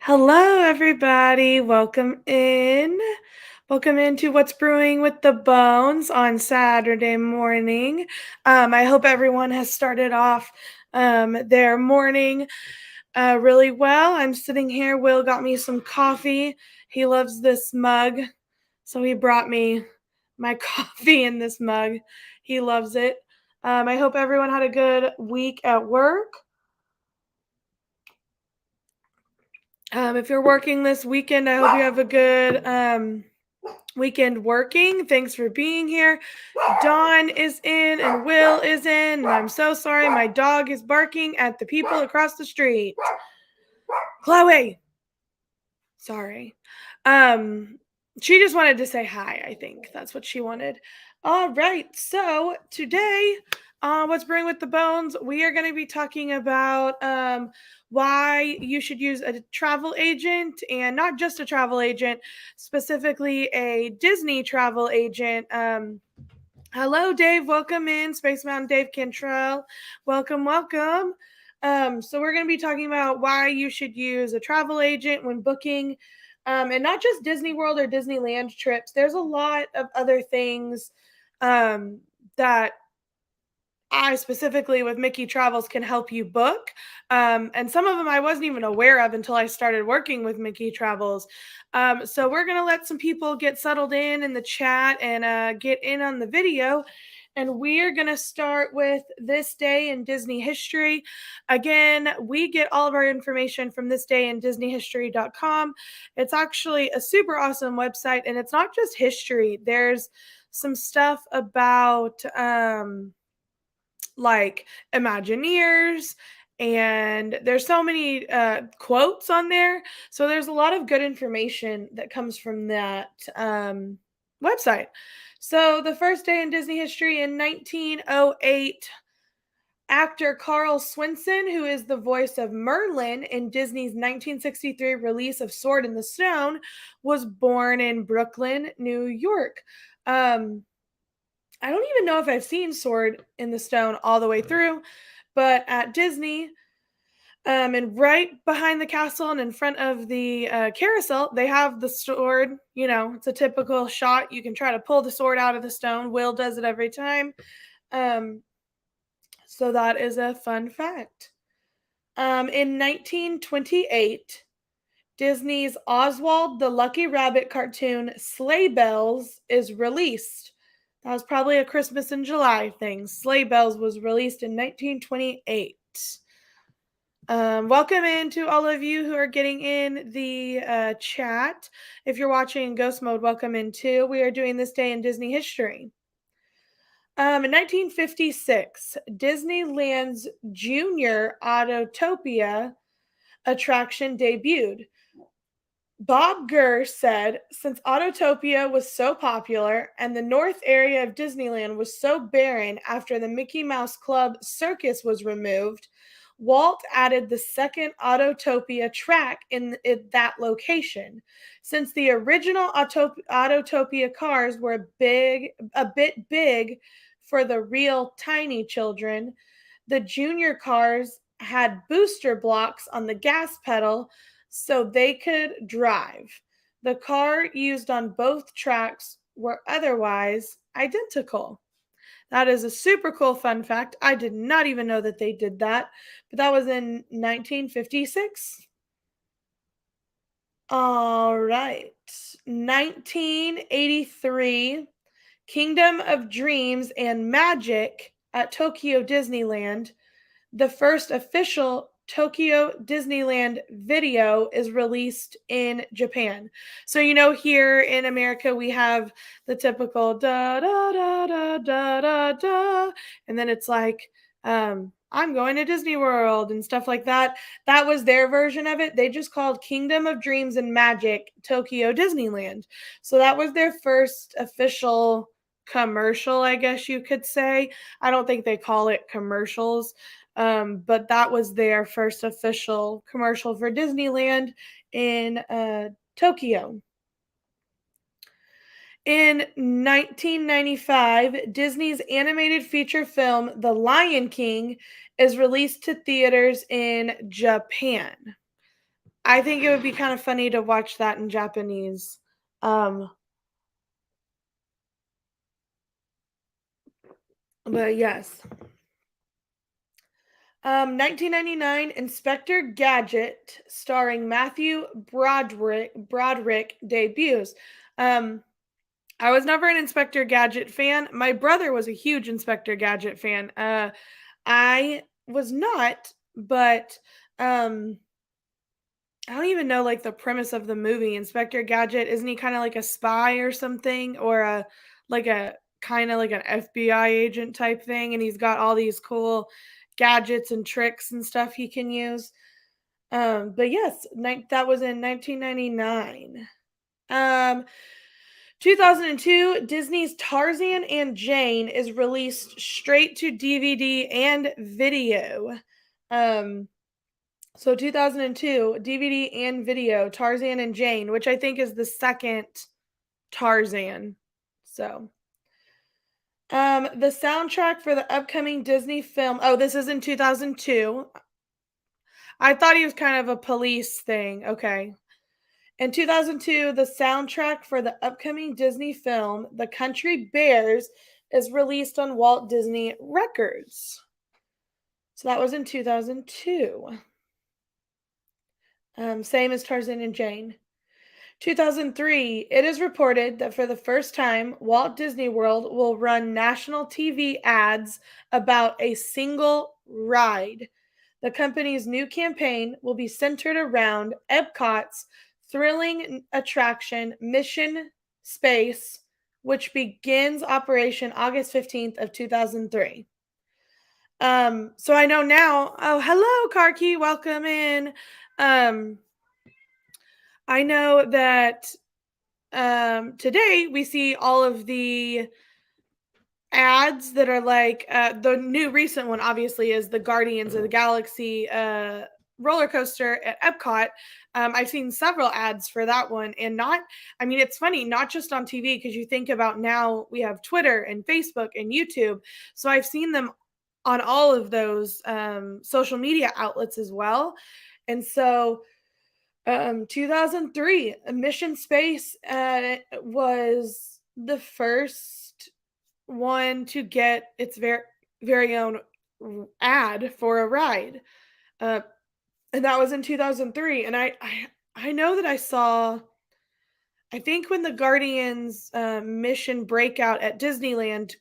Hello, everybody. Welcome in. Welcome into What's Brewing with the Bones on Saturday morning. I hope everyone has started off their morning really well. I'm sitting here. Will got me some coffee. He loves this mug, so he brought me my coffee in this mug. He loves it. I hope everyone had a good week at work. If you're working this weekend, I hope you have a good weekend working. Thanks for being here. Dawn is in and Will is in. And I'm so sorry. My dog is barking at the people across the street. Chloe. Sorry. She just wanted to say hi, I think. That's what she wanted. All right. So today, What's Brewing with the Bones, we are going to be talking about why you should use a travel agent, and not just a travel agent, specifically a Disney travel agent. Hello, Dave. Welcome in. Space Mountain Dave Cantrell. Welcome, welcome. So we're going to be talking about why you should use a travel agent when booking, and not just Disney World or Disneyland trips. There's a lot of other things that I specifically with Mickey Travels can help you book. And some of them I wasn't even aware of until I started working with Mickey Travels. So we're going to let some people get settled in the chat and get in on the video. And we're going to start with this day in Disney history. Again, we get all of our information from thisdayindisneyhistory.com. It's actually a super awesome website, and it's not just history. There's some stuff about like Imagineers, and there's so many quotes on there. So there's a lot of good information that comes from that website. So the first day in Disney history in 1908, actor Carl Swinson, who is the voice of Merlin in Disney's 1963 release of Sword in the Stone, was born in Brooklyn, New York. I don't even know if I've seen Sword in the Stone all the way through, but at Disney, and right behind the castle and in front of the carousel, they have the sword. You know, it's a typical shot. You can try to pull the sword out of the stone. Will does it every time. So that is a fun fact. In 1928, Disney's Oswald the Lucky Rabbit cartoon Sleigh Bells is released. That was probably a Christmas in July thing. Sleigh Bells was released in 1928. Welcome in to all of you who are getting in the chat. If you're watching in Ghost Mode, welcome in too. We are doing this day in Disney history. In 1956, Disneyland's Junior Autotopia attraction debuted. Bob Gurr said, since Autotopia was so popular and the north area of Disneyland was so barren after the Mickey Mouse Club circus was removed, Walt added the second Autotopia track in that location. Since the original Autotopia cars were a bit big for the real tiny children, the junior cars had booster blocks on the gas pedal so they could drive. The car used on both tracks were otherwise identical. That is a super cool fun fact. I did not even know that they did that, but that was in 1956. All right. 1983, Kingdom of Dreams and Magic at Tokyo Disneyland. The first official Tokyo Disneyland video is released in Japan. So, you know, here in America, we have the typical da da da da da da da, and then it's like, I'm going to Disney World and stuff like that. That was their version of it. They just called Kingdom of Dreams and Magic Tokyo Disneyland. So that was their first official commercial, I guess you could say. I don't think they call it commercials. But that was their first official commercial for Disneyland in Tokyo. In 1995, Disney's animated feature film, The Lion King, is released to theaters in Japan. I think it would be kind of funny to watch that in Japanese. Um, but yes. 1999, Inspector Gadget, starring Matthew Broderick debuts. Um, I was never an Inspector Gadget fan. My brother was a huge Inspector Gadget fan. I was not, but um, I don't even know like the premise of the movie. Inspector Gadget, isn't he kind of like a spy or something, or a like a kind of like an FBI agent type thing? And he's got all these cool gadgets and tricks and stuff he can use. But yes, that was in 1999. Um, 2002, Disney's Tarzan and Jane is released straight to DVD and video. Um, so 2002, DVD and video, Tarzan and Jane, which I think is the second Tarzan. So, the soundtrack for the upcoming Disney film. Oh, this is in 2002. I thought he was kind of a police thing. Okay. In 2002, the soundtrack for the upcoming Disney film, The Country Bears, is released on Walt Disney Records. So that was in 2002. Same as Tarzan and Jane. 2003, it is reported that for the first time, Walt Disney World will run national TV ads about a single ride. The company's new campaign will be centered around Epcot's thrilling attraction Mission Space, which begins operation August 15th of 2003. So I know now. Oh, hello, Karki. Welcome in. Um, I know that today we see all of the ads that are like the new recent one obviously is the Guardians of the Galaxy roller coaster at Epcot. I've seen several ads for that one, and not, I mean, it's funny, not just on TV, because you think about now we have Twitter and Facebook and YouTube. So I've seen them on all of those social media outlets as well. And so 2003, Mission Space was the first one to get its very own ad for a ride, uh, and that was in 2003. And I know that I saw. I think when the Guardians Mission Breakout at Disneyland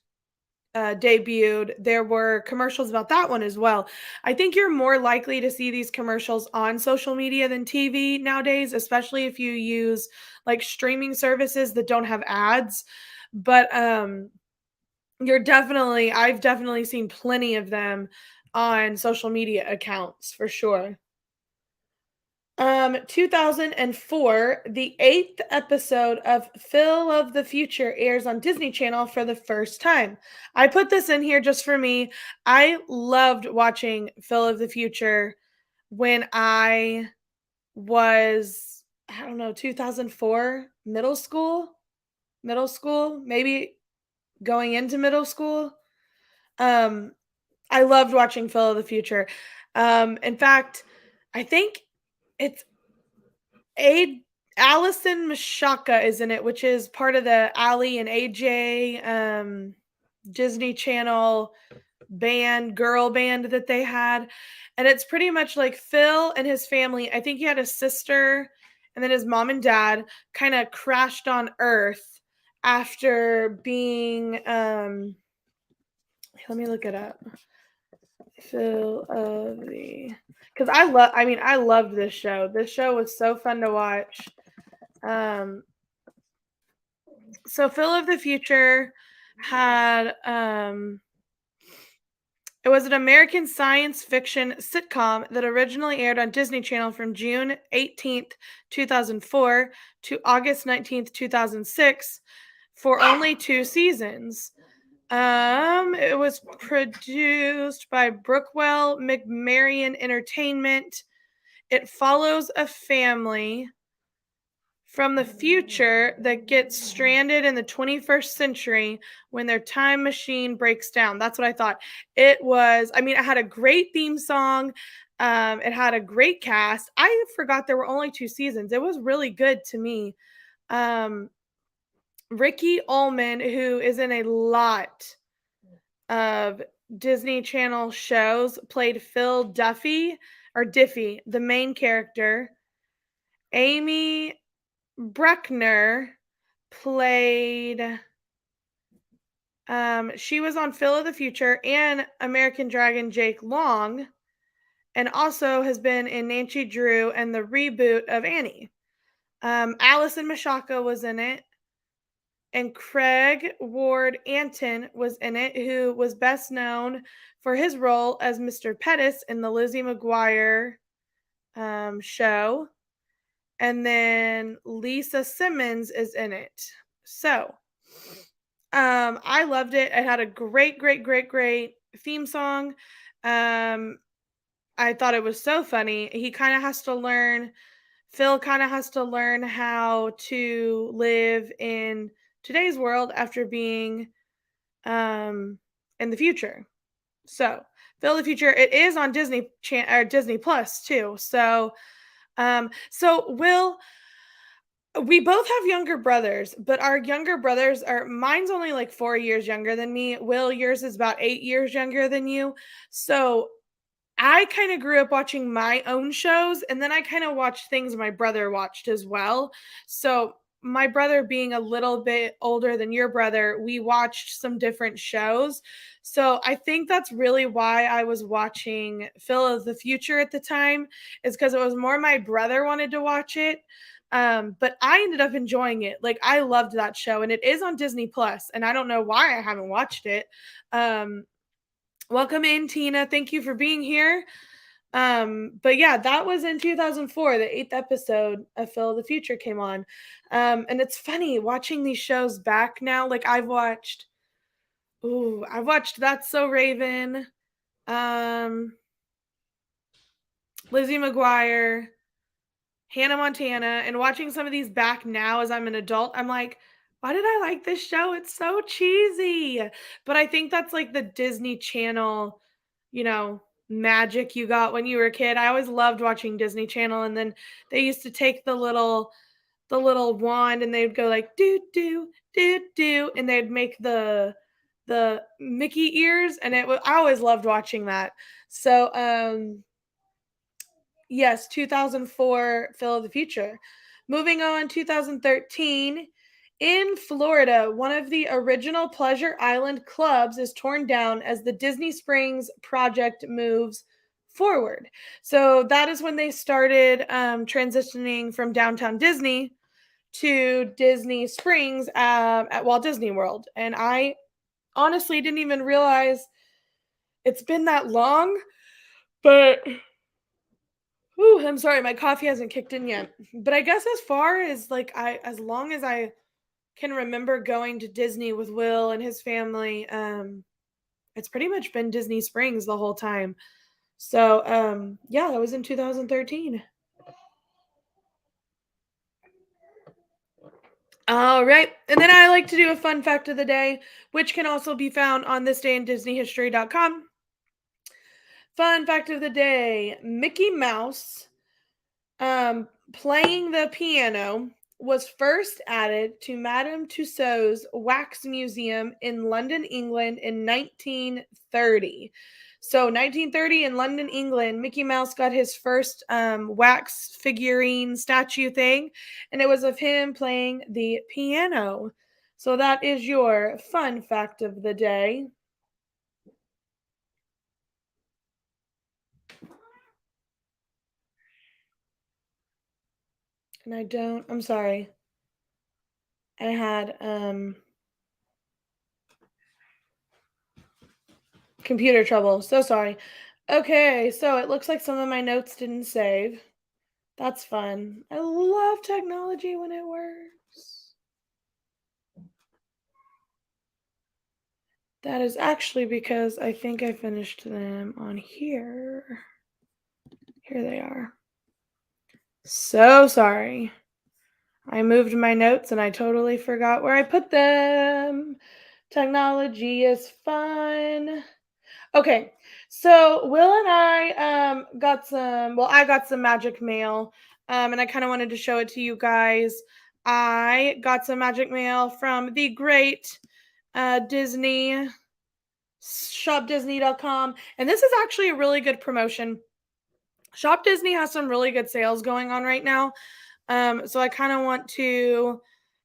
debuted, there were commercials about that one as well. I think you're more likely to see these commercials on social media than TV nowadays, especially if you use like streaming services that don't have ads. But I've definitely seen plenty of them on social media accounts for sure. 2004, the 8th episode of Phil of the Future airs on Disney Channel for the first time. I put this in here just for me. I loved watching Phil of the Future when I was, I don't know, 2004, middle school, maybe going into middle school. Um, I loved watching Phil of the Future. In fact, I think it's A Allison Mashaka is in it, which is part of the Ali and AJ Disney Channel girl band that they had. And it's pretty much like Phil and his family. I think he had a sister, and then his mom and dad kind of crashed on Earth after being let me look it up. Phil of the, because I loved this show. This show was so fun to watch. So Phil of the Future had it was an American science fiction sitcom that originally aired on Disney Channel from June 18th, 2004 to August 19th, 2006 for only 2 seasons. It was produced by Brookwell McMarion Entertainment. It follows a family from the future that gets stranded in the 21st century when their time machine breaks down. That's what I thought. It was, I mean, it had a great theme song. It had a great cast. I forgot there were only 2 seasons. It was really good to me. Um, Ricky Ullman, who is in a lot of Disney Channel shows, played Phil Duffy or Diffie, the main character. Amy Bruckner played she was on Phil of the Future and American Dragon Jake Long, and also has been in Nancy Drew and the reboot of Annie. Allison Mashaka was in it, and Craig Ward Anton was in it, who was best known for his role as Mr. Pettis in the Lizzie McGuire show. And then Lisa Simmons is in it. So I loved it. It had a great, great, great, great theme song. I thought it was so funny. Phil kind of has to learn how to live in today's world after being in the future. So, Phil the Future, it is on Disney Plus too. So Will, we both have younger brothers, but our younger brothers are mine's only like 4 years younger than me. Will, yours is about 8 years younger than you. So, I kind of grew up watching my own shows, and then I kind of watched things my brother watched as well. So, my brother being a little bit older than your brother, we watched some different shows. So, I think that's really why I was watching Phil of the Future at the time, is because it was more my brother wanted to watch it. But I ended up enjoying it. Like, I loved that show, and it is on Disney Plus, and I don't know why I haven't watched it. Um, Welcome in, Tina. Thank you for being here. But yeah, that was in 2004. The 8th episode of Phil of the Future came on. And it's funny watching these shows back now. Like I've watched That's So Raven, um, Lizzie McGuire, Hannah Montana, and watching some of these back now as I'm an adult, I'm like, why did I like this show? It's so cheesy. But I think that's like the Disney Channel, magic you got when you were a kid. I always loved watching Disney Channel, and then they used to take the little wand and they'd go like do do do do, and they'd make the Mickey ears, and I always loved watching that. So yes, 2004 Phil of the Future. Moving on, 2013. In Florida, one of the original Pleasure Island clubs is torn down as the Disney Springs project moves forward. So that is when they started transitioning from downtown Disney to Disney Springs at Walt Disney World. And I honestly didn't even realize it's been that long, but ooh, I'm sorry, my coffee hasn't kicked in yet. But I guess as far as as long as I can remember going to Disney with Will and his family, it's pretty much been Disney Springs the whole time. So, yeah, that was in 2013. All right. And then I like to do a fun fact of the day, which can also be found on thisdayindisneyhistory.com. Fun fact of the day: Mickey Mouse playing the piano was first added to Madame Tussauds Wax Museum in London, England in 1930. So 1930 in London, England, Mickey Mouse got his first wax figurine statue thing, and it was of him playing the piano. So that is your fun fact of the day. And I'm sorry. I had computer trouble. So sorry. Okay, so it looks like some of my notes didn't save. That's fun. I love technology when it works. That is actually because I think I finished them on here. Here they are. So sorry. I moved my notes and I totally forgot where I put them. Technology is fun. Okay, So Will and I got some, well, I got some magic mail, and I kind of wanted to show it to you guys. I got some magic mail from the great Disney, shopdisney.com, and this is actually a really good promotion. Shop Disney has some really good sales going on right now. So I kind of want to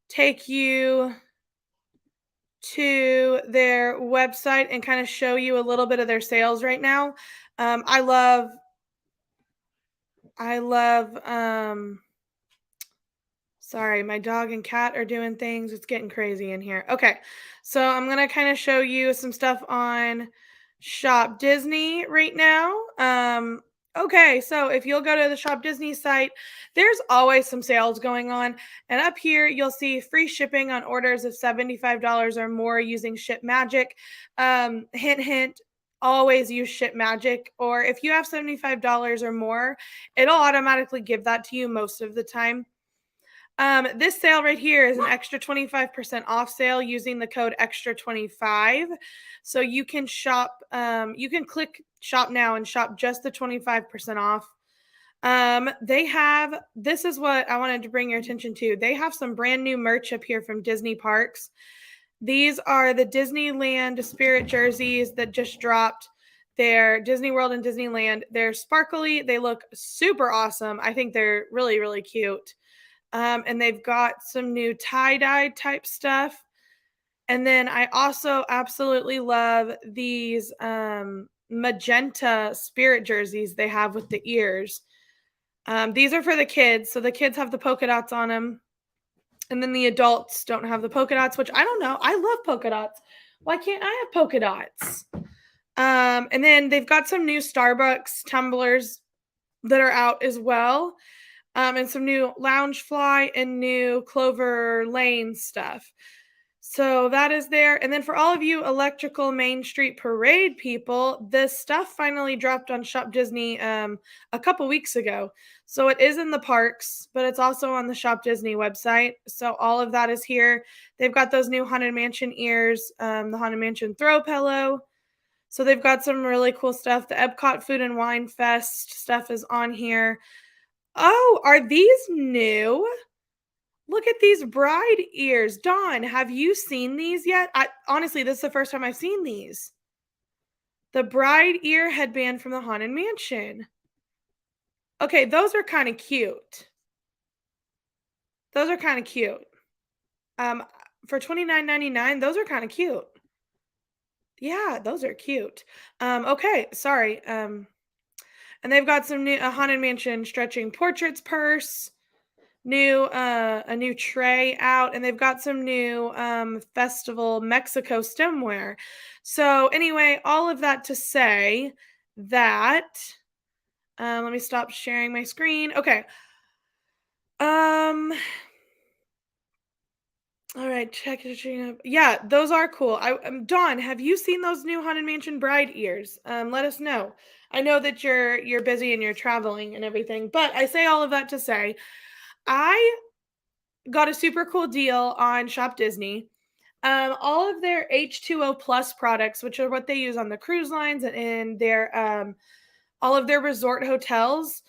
take you to their website and kind of show you a little bit of their sales right now. I love sorry, my dog and cat are doing things. It's getting crazy in here. Okay. So I'm going to kind of show you some stuff on Shop Disney right now. Okay, so if you'll go to the Shop Disney site, there's always some sales going on. And up here, you'll see free shipping on orders of $75 or more using Ship Magic. Hint, hint, always use Ship Magic. Or if you have $75 or more, it'll automatically give that to you most of the time. This sale right here is an extra 25% off sale using the code extra25. So you can shop, you can click shop now and shop just the 25% off. They have, this is what I wanted to bring your attention to. They have some brand new merch up here from Disney Parks. These are the Disneyland Spirit jerseys that just dropped. They're Disney World and Disneyland. They're sparkly. They look super awesome. I think they're really, really cute. And they've got some new tie-dye type stuff. And then I also absolutely love these magenta spirit jerseys they have with the ears. These are for the kids. So the kids have the polka dots on them. And then the adults don't have the polka dots, which I don't know. I love polka dots. Why can't I have polka dots? And then they've got some new Starbucks tumblers that are out as well. And some new Loungefly and new Clover Lane stuff. So that is there. And then for all of you electrical Main Street Parade people, this stuff finally dropped on Shop Disney a couple weeks ago. So it is in the parks, but it's also on the Shop Disney website. So all of that is here. They've got those new Haunted Mansion ears, the Haunted Mansion throw pillow. So they've got some really cool stuff. The Epcot Food and Wine Fest stuff is on here. Oh, are these new? Look at these bride ears. Dawn, have you seen these yet? Honestly, this is the first time I've seen these. The bride ear headband from the Haunted Mansion. Okay, those are kind of cute. Those are kind of cute. For $29.99, those are kind of cute. Yeah, those are cute. Okay, sorry. And they've got some new Haunted Mansion stretching portraits purse. A new tray out, and they've got some new Festival Mexico stemware. So anyway, all of that to say that let me stop sharing my screen. Okay. All right, check it. Yeah, those are cool. Dawn, have you seen those new Haunted Mansion bride ears? Let us know. I know that you're busy and you're traveling and everything, but I say all of that to say I got a super cool deal on Shop Disney. All of their H2O Plus products, which are what they use on the cruise lines and in their all of their resort hotels,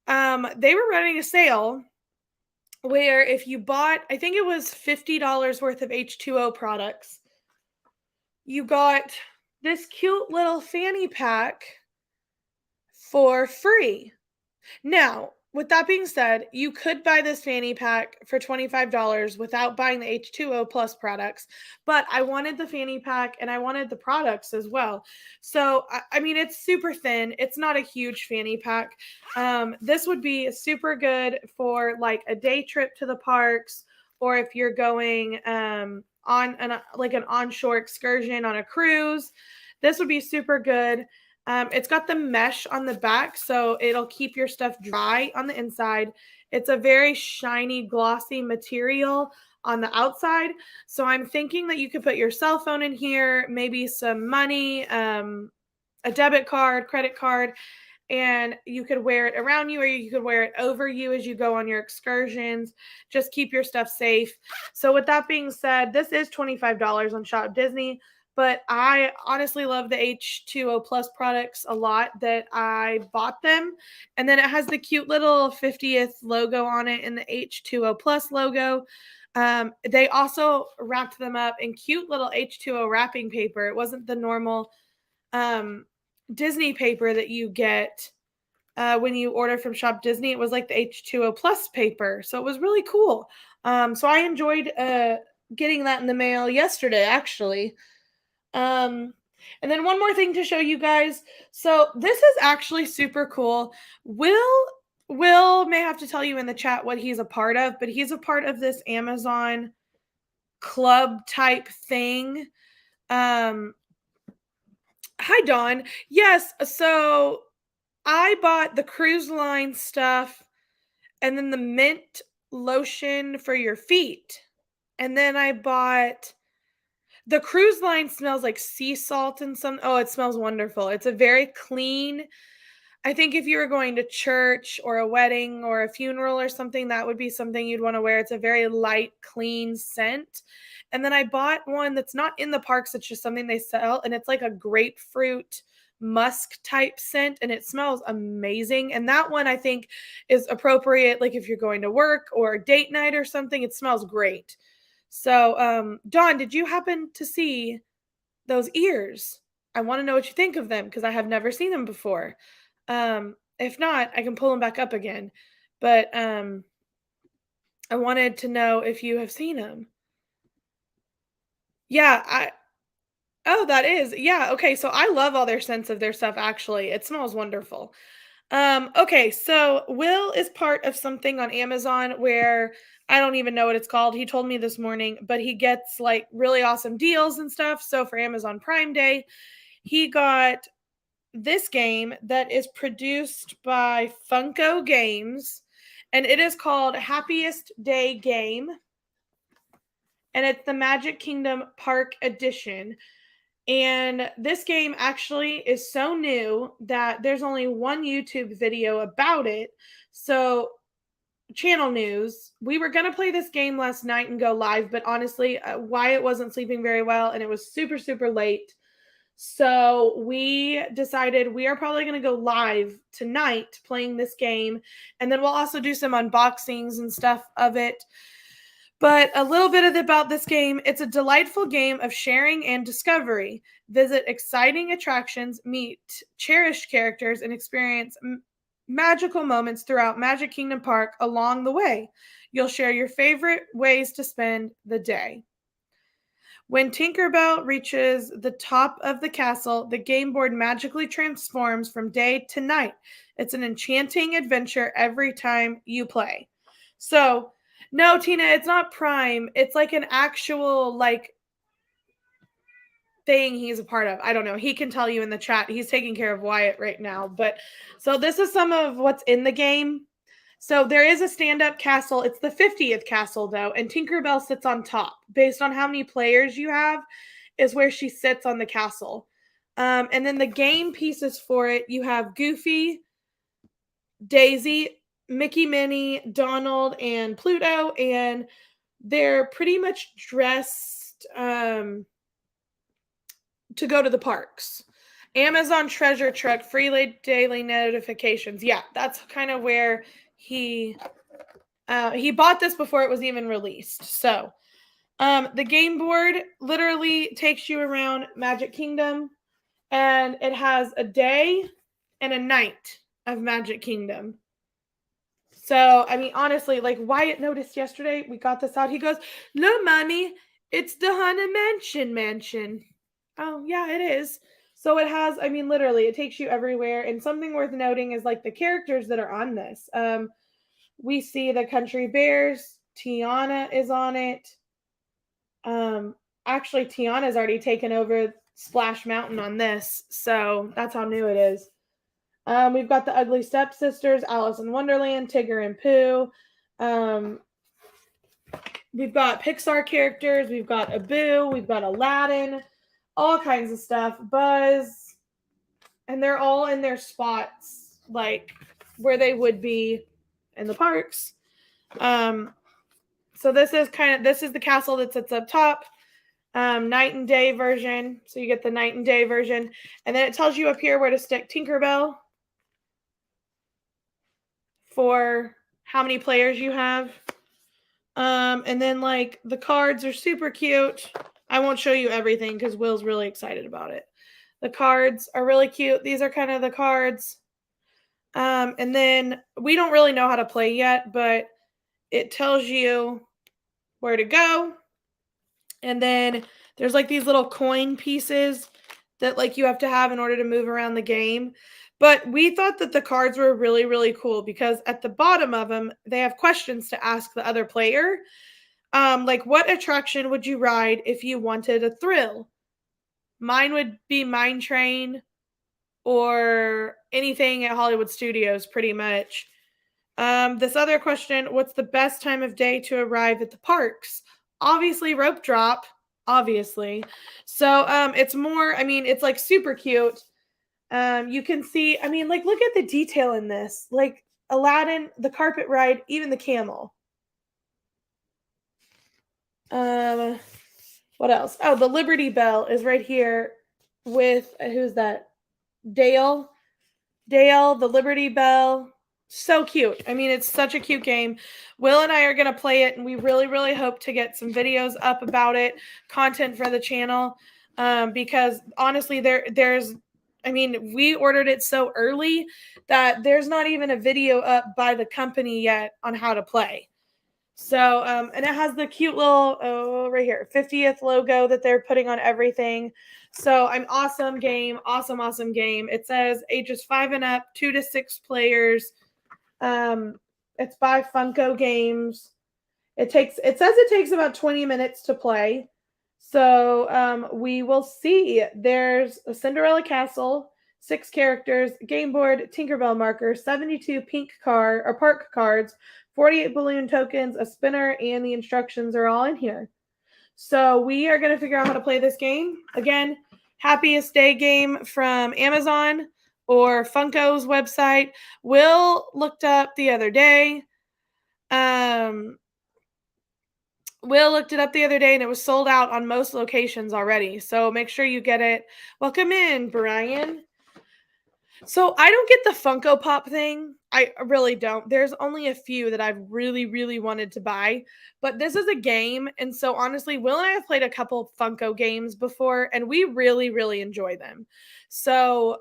they were running a sale where if you bought, I think it was $50 worth of H2O products, you got this cute little fanny pack for free. Now, with that being said, you could buy this fanny pack for $25 without buying the H2O Plus products, but I wanted the fanny pack and I wanted the products as well. So, I mean, it's super thin. It's not a huge fanny pack. This would be super good for like a day trip to the parks, or if you're going on an onshore excursion on a cruise. This would be super good. It's got the mesh on the back, so it'll keep your stuff dry on the inside. It's a very shiny, glossy material on the outside. So I'm thinking that you could put your cell phone in here, maybe some money, a debit card, credit card, and you could wear it around you or you could wear it over you as you go on your excursions. Just keep your stuff safe. So with that being said, this is $25 on Shop Disney. but I honestly love the H2O Plus products a lot that I bought them. And then it has the cute little 50th logo on it and the H2O Plus logo. They also wrapped them up in cute little H2O wrapping paper. It wasn't the normal Disney paper that you get when you order from Shop Disney. It was like the H2O Plus paper. So it was really cool. So I enjoyed getting that in the mail yesterday, actually. And then one more thing to show you guys. So this is actually super cool. Will may have to tell you in the chat what he's a part of, but he's a part of this Amazon club type thing. Hi, Dawn. Yes, so I bought the cruise line stuff and then the mint lotion for your feet. And then I bought the cruise line smells like sea salt and some. Oh, it smells wonderful. It's a very clean. I think if you were going to church or a wedding or a funeral or something, that would be something you'd want to wear. It's a very light, clean scent. And then I bought one that's not in the parks. It's just something they sell. And it's like a grapefruit musk type scent. And it smells amazing. And that one I think is appropriate. Like if you're going to work or a date night or something, it smells great. So, Dawn, did you happen to see those ears? I want to know what you think of them because I have never seen them before. If not, I can pull them back up again. But I wanted to know if you have seen them. Yeah, that is. Yeah, okay. So I love all their scents of their stuff actually. It smells wonderful. Okay, so Will is part of something on Amazon where I don't even know what it's called. He told me this morning, but he gets like really awesome deals and stuff. So for Amazon Prime Day, he got this game that is produced by Funko Games, and it is called Happiest Day Game. And it's the Magic Kingdom Park Edition. And this game actually is so new that there's only one YouTube video about it. So, channel news. We were going to play this game last night and go live, but honestly, Wyatt wasn't sleeping very well and it was super, super late. So, we decided we are probably going to go live tonight playing this game. And then we'll also do some unboxings and stuff of it. But a little bit about this game. It's a delightful game of sharing and discovery. Visit exciting attractions, meet cherished characters, and experience magical moments throughout Magic Kingdom Park along the way. You'll share your favorite ways to spend the day. When Tinkerbell reaches the top of the castle, the game board magically transforms from day to night. It's an enchanting adventure every time you play. So, no, Tina, it's not Prime. It's like an actual like thing he's a part of. I don't know. He can tell you in the chat. He's taking care of Wyatt right now. But so this is some of what's in the game. So there is a stand-up castle. It's the 50th castle though, and Tinkerbell sits on top. Based on how many players you have is where she sits on the castle. And then the game pieces for it, you have Goofy, Daisy, Mickey, Minnie, Donald, and Pluto, and they're pretty much dressed to go to the parks. Amazon Treasure Truck, free daily notifications. Yeah, that's kind of where he bought this before it was even released. So the game board literally takes you around Magic Kingdom, and it has a day and a night of Magic Kingdom. So, I mean, honestly, like Wyatt noticed yesterday, we got this out. He goes, "No, Mommy, it's the Haunted Mansion." Oh, yeah, it is. So it has, I mean, literally, it takes you everywhere. And something worth noting is like the characters that are on this. We see the Country Bears. Tiana is on it. Actually, Tiana's already taken over Splash Mountain on this. So that's how new it is. We've got the Ugly Stepsisters, Alice in Wonderland, Tigger and Pooh. We've got Pixar characters. We've got Abu. We've got Aladdin. All kinds of stuff. Buzz. And they're all in their spots, like where they would be in the parks. So this is the castle that sits up top. night and day version. So you get the night and day version. And then it tells you up here where to stick Tinkerbell for how many players you have. And then like the cards are super cute. I won't show you everything because Will's really excited about it. The cards are really cute. These are kind of the cards. And then we don't really know how to play yet, but it tells you where to go. And then there's like these little coin pieces that like you have to have in order to move around the game. But we thought that the cards were really, really cool because at the bottom of them, they have questions to ask the other player. Like, what attraction would you ride if you wanted a thrill? Mine would be Mine Train or anything at Hollywood Studios, pretty much. This other question, what's the best time of day to arrive at the parks? Obviously, rope drop, obviously. So it's more, I mean, it's like super cute. You can see, I mean, like, look at the detail in this. Like Aladdin, the carpet ride, even the camel. What else? Oh, the Liberty Bell is right here with who's that? Dale. Dale, the Liberty Bell. So cute. I mean, it's such a cute game. Will and I are going to play it, and we really, really hope to get some videos up about it, content for the channel, because honestly, there's, I mean, we ordered it so early that there's not even a video up by the company yet on how to play. So, and it has the cute little, oh, right here, 50th logo that they're putting on everything. So, an awesome game, awesome, awesome game. It says ages 5 and up, 2 to 6 players. It's by Funko Games. It says it takes about 20 minutes to play. So, we will see. There's a Cinderella Castle, 6 characters, game board, Tinkerbell marker, 72 pink park cards, 48 balloon tokens, a spinner, and the instructions are all in here. So we are going to figure out how to play this game. Again, Happiest Day game from Amazon or Funko's website. Will looked up the other day. Will looked it up the other day and it was sold out on most locations already. So make sure you get it. Welcome in, Brian. So I don't get the Funko Pop thing. I really don't. There's only a few that I've really, really wanted to buy. But this is a game. And so honestly, Will and I have played a couple Funko games before and we really, really enjoy them. So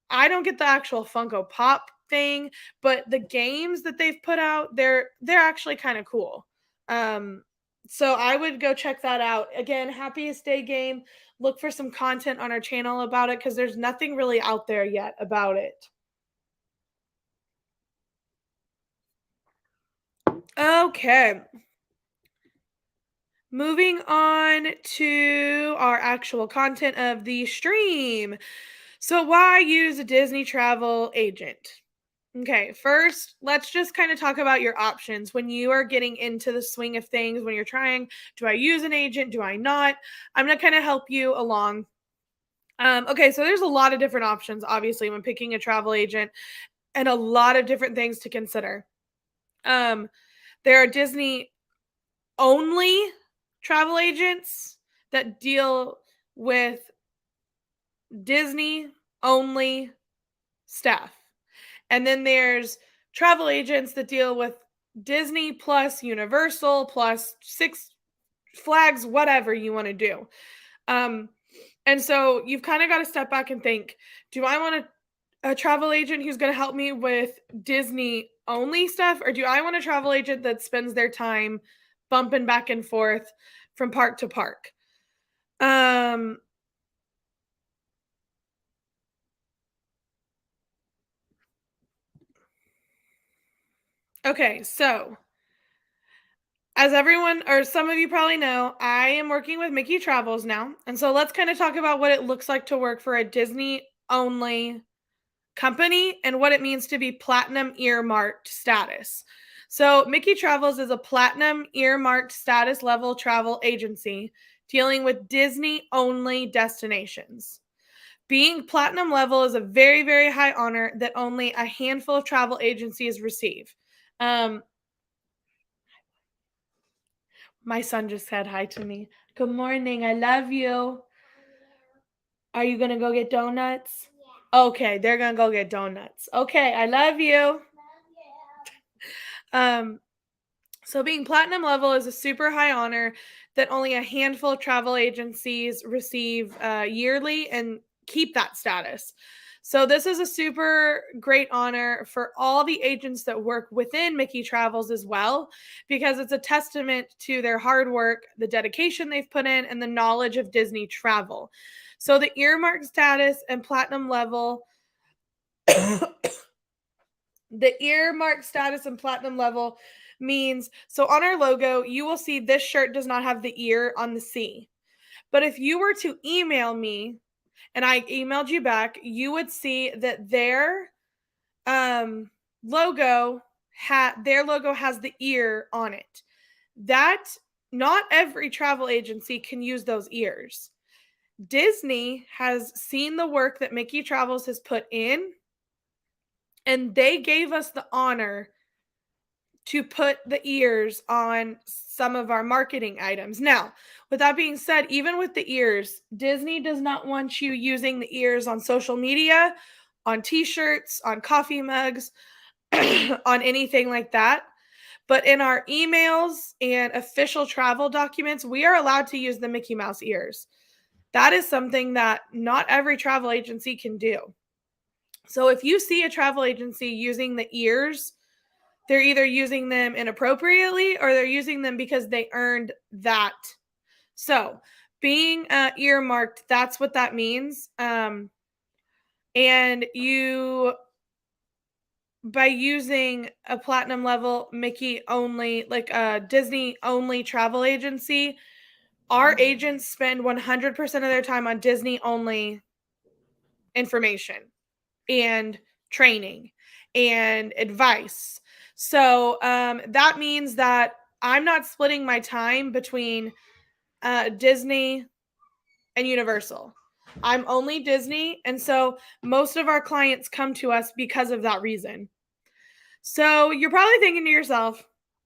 I don't get the actual Funko Pop thing, but the games that they've put out, they're actually kind of cool. So I would go check that out. Again, Happiest Day game. Look for some content on our channel about it because there's nothing really out there yet about it. Okay. Moving on to our actual content of the stream. So why use a Disney travel agent? Okay, first, let's just kind of talk about your options when you are getting into the swing of things, when you're trying, do I use an agent? Do I not? I'm going to kind of help you along. Okay, so there's a lot of different options, obviously, when picking a travel agent and a lot of different things to consider. There are Disney only travel agents that deal with Disney only staff. And then there's travel agents that deal with Disney plus Universal plus Six Flags, whatever you want to do. And so you've kind of got to step back and think, do I want a travel agent who's going to help me with Disney only stuff? Or do I want a travel agent that spends their time bumping back and forth from park to park? Okay, so as everyone or some of you probably know, I am working with Mickey Travels now. And so let's kind of talk about what it looks like to work for a Disney only company and what it means to be platinum earmarked status. So Mickey Travels is a platinum earmarked status level travel agency dealing with Disney only destinations. Being platinum level is a very, very high honor that only a handful of travel agencies receive. My son just said hi to me. Good morning. I love you. Are you going to go get donuts? Yeah. Okay, they're going to go get donuts. Okay, I love you. Um, so being platinum level is a super high honor that only a handful of travel agencies receive yearly and keep that status. So this is a super great honor for all the agents that work within Mickey Travels as well, because it's a testament to their hard work, the dedication they've put in, and the knowledge of Disney travel. So the earmark status and platinum level the earmark status and platinum level means, so on our logo, you will see this shirt does not have the ear on the C. But if you were to email me and I emailed you back, you would see that their logo has the ear on it. That not every travel agency can use those ears. Disney has seen the work that Mickey Travels has put in, and they gave us the honor to put the ears on some of our marketing items. Now, with that being said, even with the ears, Disney does not want you using the ears on social media, on t-shirts, on coffee mugs, on anything like that. But in our emails and official travel documents, we are allowed to use the Mickey Mouse ears. That is something that not every travel agency can do. So if you see a travel agency using the ears, they're either using them inappropriately or they're using them because they earned that. So being earmarked, that's what that means. And you, by using a platinum level Mickey only, like a Disney only travel agency, our agents spend 100% of their time on Disney only information and training and advice. So that means that I'm not splitting my time between Disney and Universal. I'm only Disney. And so most of our clients come to us because of that reason. So you're probably thinking to yourself,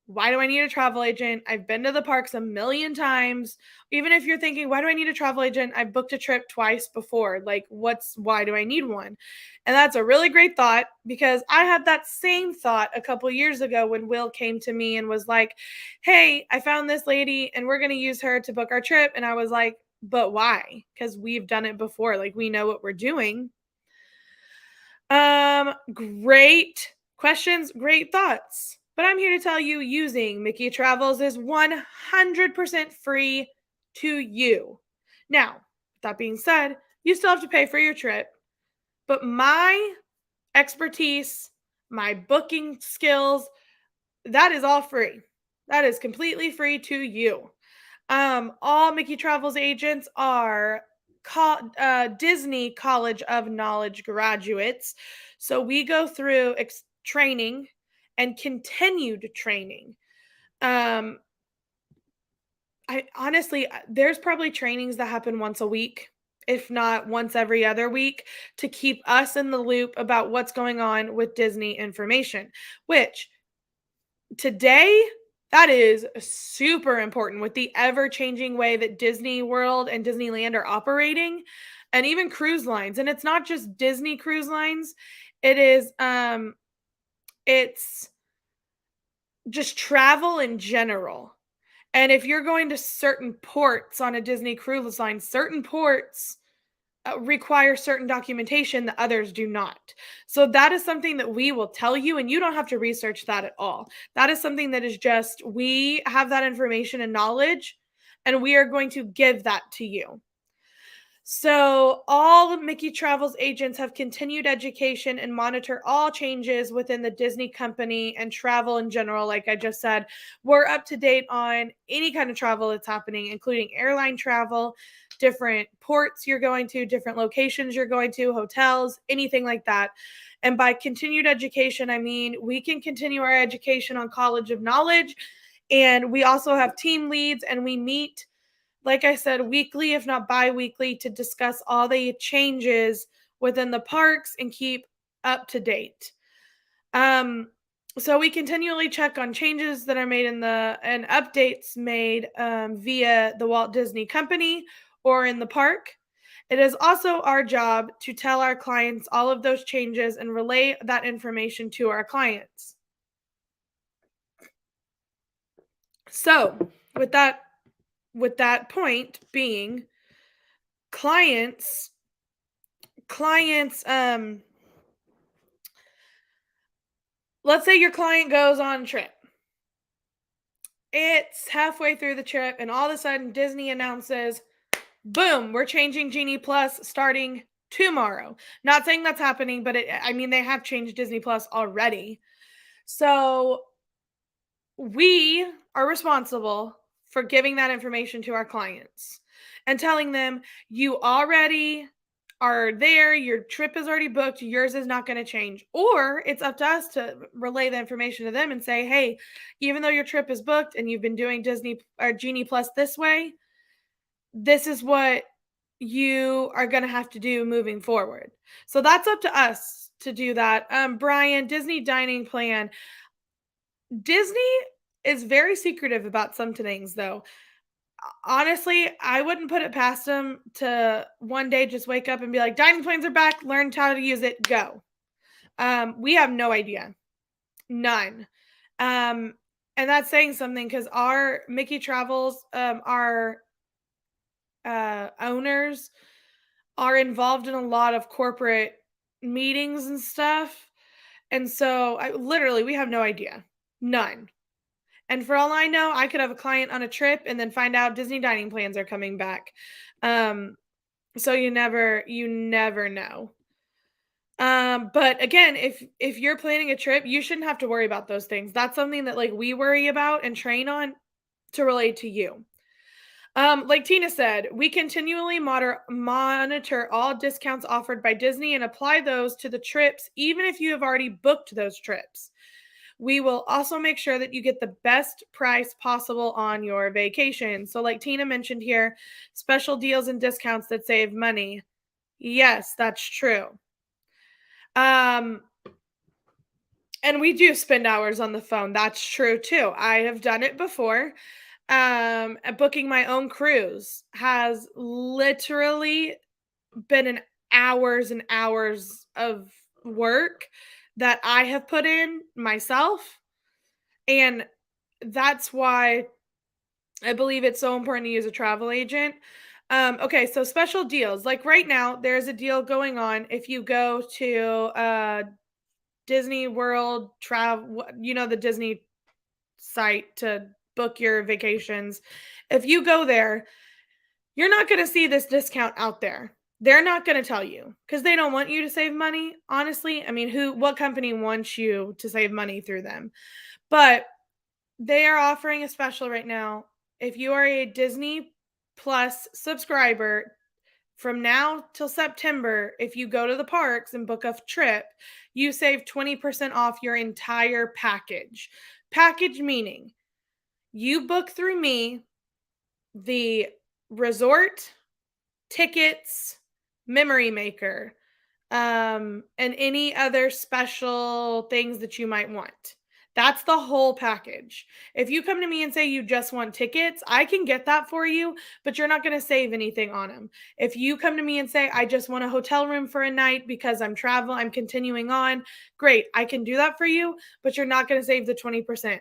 why do I need a travel agent? I've been to the parks a million times. Even if you're thinking, why do I need a travel agent? I've booked a trip twice before. Like, why do I need one? And that's a really great thought, because I had that same thought a couple years ago when Will came to me and was like, hey, I found this lady and we're going to use her to book our trip. And I was like, but why? Because we've done it before. Like, we know what we're doing. Great questions, great thoughts. But I'm here to tell you, using Mickey Travels is 100% free to you. Now, with that being said, you still have to pay for your trip, but my expertise, my booking skills, that is all free. That is completely free to you. All Mickey Travels agents are Disney College of Knowledge graduates. So we go through training and continued training. I honestly, there's probably trainings that happen once a week, if not once every other week, to keep us in the loop about what's going on with Disney information, which today, that is super important with the ever-changing way that Disney World and Disneyland are operating, and even cruise lines. And it's not just Disney cruise lines. It is it's just travel in general. And if you're going to certain ports on a Disney cruise line, certain ports require certain documentation that others do not. So that is something that we will tell you, and you don't have to research that at all. That is something that is just, we have that information and knowledge, and we are going to give that to you. So all the Mickey Travels agents have continued education and monitor all changes within the Disney company and travel in general. Like I just said, we're up to date on any kind of travel that's happening, including airline travel, different ports you're going to, different locations you're going to, hotels, anything like that. And by continued education, I mean we can continue our education on College of Knowledge. And we also have team leads, and we meet, like I said, weekly, if not bi-weekly, to discuss all the changes within the parks and keep up to date. So we continually check on changes that are made and updates made via the Walt Disney Company or in the park. It is also our job to tell our clients all of those changes and relay that information to our clients. So, with that point being, clients clients let's say your client goes on a trip. It's halfway through the trip and all of a sudden Disney announces, boom, we're changing Genie Plus starting tomorrow. Not saying that's happening, but I mean they have changed Disney Plus already. So we are responsible for giving that information to our clients and telling them you already are there, your trip is already booked, yours is not going to change. Or it's up to us to relay the information to them and say, hey, even though your trip is booked and you've been doing Disney or Genie Plus this way, this is what you are going to have to do moving forward. So that's up to us to do that. Brian, Disney dining plan. Disney is very secretive about some things, though. Honestly, I wouldn't put it past them to one day just wake up and be like, dining plans are back, learn how to use it, go. We have no idea. None. Um, and that's saying something because our Mickey Travels, our owners are involved in a lot of corporate meetings and stuff. And so literally, we have no idea. None. And for all I know, I could have a client on a trip and then find out Disney dining plans are coming back. Um, so you never know. But again, if you're planning a trip, you shouldn't have to worry about those things. That's something that like we worry about and train on to relate to you. Like Tina said, we continually monitor all discounts offered by Disney and apply those to the trips, even if you have already booked those trips. We will also make sure that you get the best price possible on your vacation. So, like Tina mentioned here, special deals and discounts that save money. Yes, that's true. Um, and we do spend hours on the phone. That's true too. I have done it before. Booking my own cruise has literally been an hours and hours of work that I have put in myself. And that's why I believe it's so important to use a travel agent. Okay, so special deals. Like right now, there's a deal going on if you go to Disney World travel, the Disney site to book your vacations. If you go there, you're not going to see this discount out there. They're not going to tell you because they don't want you to save money. Honestly, I mean, what company wants you to save money through them? But they are offering a special right now. If you are a Disney Plus subscriber from now till September, if you go to the parks and book a trip, you save 20% off your entire package. Package meaning you book through me the resort, tickets, memory maker, and any other special things that you might want. That's the whole package. If you come to me and say you just want tickets, I can get that for you, but you're not going to save anything on them. If you come to me and say I just want a hotel room for a night because I'm continuing on, great, I can do that for you, but you're not going to save the 20%.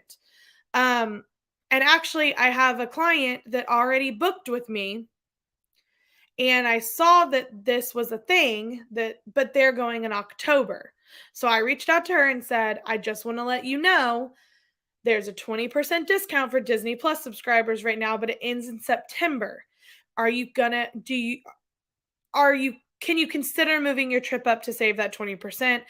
Um and actually I have a client that already booked with me and I saw that this was a thing but they're going in October. So I reached out to her and said, I just want to let you know there's a 20% discount for Disney Plus subscribers right now, but it ends in September. Are you gonna do you are you can you consider moving your trip up to save that 20%?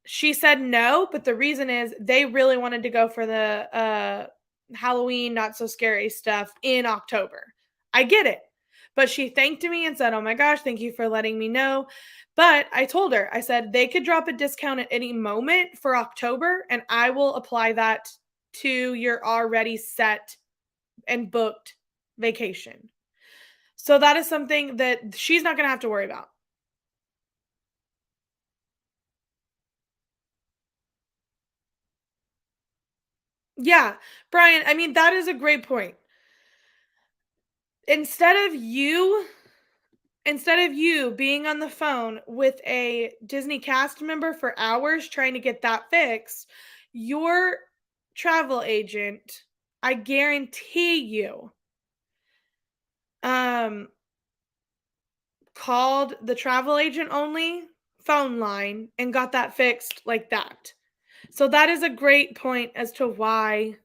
She said no, but the reason is they really wanted to go for the Halloween not so scary stuff in October. I get it. But she thanked me and said, "Oh my gosh, thank you for letting me know." But I told her, I said, "They could drop a discount at any moment for October and I will apply that to your already set and booked vacation." So that is something that she's not going to have to worry about. Yeah, Brian, I mean, that is a great point. Instead of you being on the phone with a Disney cast member for hours trying to get that fixed, your travel agent, I guarantee you, um, called the travel agent only phone line and got that fixed like that. So that is a great point as to why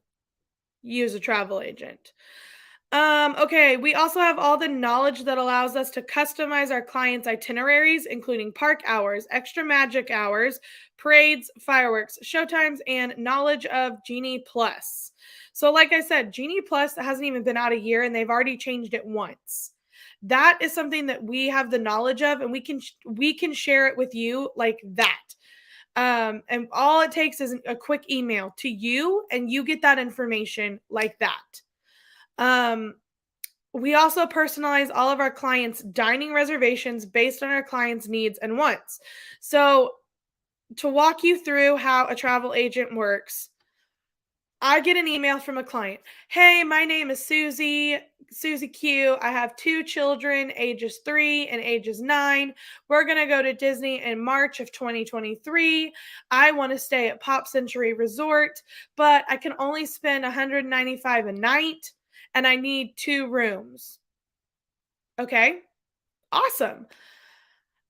use a travel agent. Okay, we also have all the knowledge that allows us to customize our clients' itineraries, including park hours, extra magic hours, parades, fireworks, showtimes, and knowledge of Genie Plus. So, like I said, Genie Plus hasn't even been out a year and they've already changed it once. That is something that we have the knowledge of, and we can share it with you like that. And all it takes is a quick email to you, and you get that information like that. Um, we also personalize all of our clients' dining reservations based on our clients' needs and wants. So, to walk you through how a travel agent works, I get an email from a client. Hey, my name is Susie Q. I have 2 children, ages 3 and ages 9. We're going to go to Disney in March of 2023. I want to stay at Pop Century Resort, but I can only spend $195 a night and I need 2 rooms. Okay, awesome.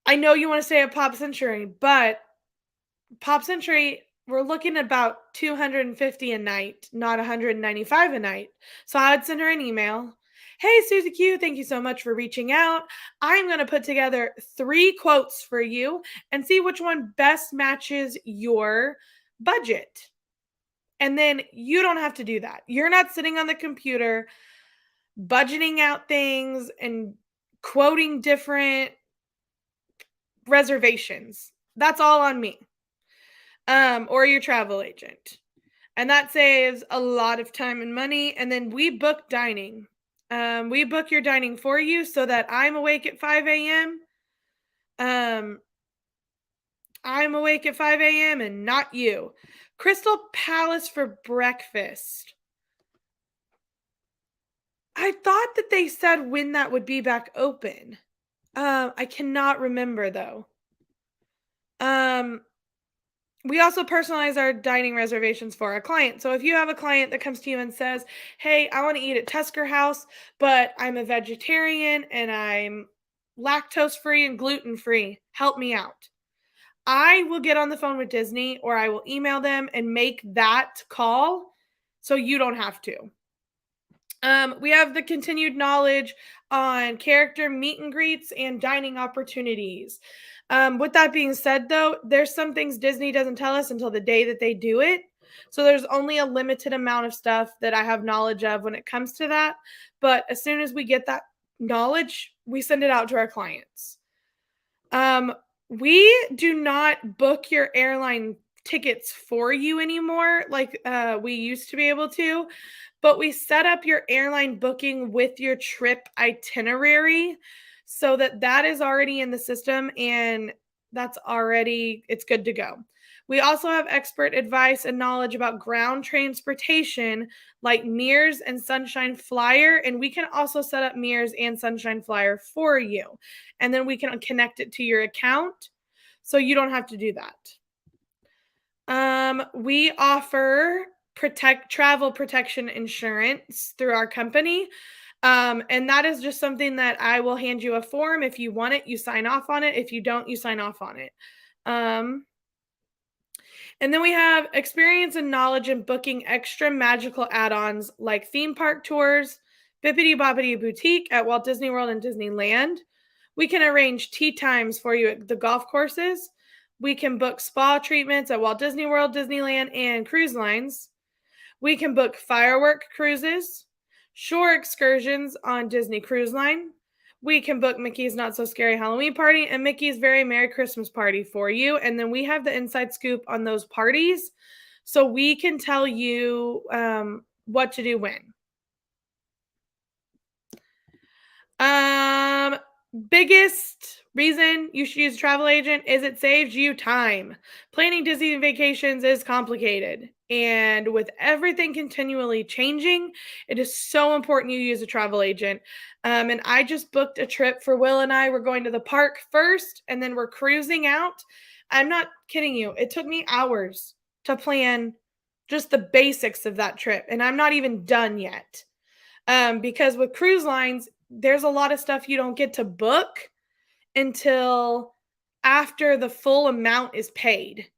I know you want to stay at Pop Century, but Pop Century, we're looking at about 250 a night, not 195 a night. So I'd send her an email. Hey, Susie Q, thank you so much for reaching out. I'm going to put together 3 quotes for you and see which one best matches your budget. And then you don't have to do that. You're not sitting on the computer budgeting out things and quoting different reservations. That's all on me. Or your travel agent. And that saves a lot of time and money. And then we book dining. We book your dining for you so that I'm awake at 5 a.m. Um, I'm awake at 5 a.m. and not you. Crystal Palace for breakfast. I thought that they said when that would be back open. I cannot remember though. Um, We also personalize our dining reservations for our client. So if you have a client that comes to you and says, hey, I want to eat at Tusker House, but I'm a vegetarian and I'm lactose free and gluten free, help me out. I will get on the phone with Disney or I will email them and make that call so you don't have to. We have the continued knowledge on character meet and greets and dining opportunities. With that being said, though, there's some things Disney doesn't tell us until the day that they do it. So there's only a limited amount of stuff that I have knowledge of when it comes to that. But as soon as we get that knowledge, we send it out to our clients. We do not book your airline tickets for you anymore like we used to be able to, but we set up your airline booking with your trip itinerary so that that is already in the system and it's good to go. We also have expert advice and knowledge about ground transportation like Mears and Sunshine Flyer, and we can also set up Mears and Sunshine Flyer for you. And then we can connect it to your account so you don't have to do that. We offer travel protection insurance through our company. And that is just something that I will hand you a form. If you want it, you sign off on it. If you don't, you sign off on it. And then we have experience and knowledge in booking extra magical add-ons like theme park tours, Bippity Boppity Boutique at Walt Disney World and Disneyland. We can arrange tea times for you at the golf courses. We can book spa treatments at Walt Disney World, Disneyland, and cruise lines. We can book firework cruises, shore excursions on Disney Cruise Line. We can book Mickey's Not So Scary Halloween Party and Mickey's Very Merry Christmas Party for you. And then we have the inside scoop on those parties. So we can tell you what to do when. Biggest reason you should use a travel agent is it saves you time. Planning Disney vacations is complicated. And with everything continually changing, it is so important you use a travel agent. And I just booked a trip for Will and I. We're going to the park first, and then we're cruising out. I'm not kidding you. It took me hours to plan just the basics of that trip, and I'm not even done yet. Because with cruise lines, there's a lot of stuff you don't get to book until after the full amount is paid.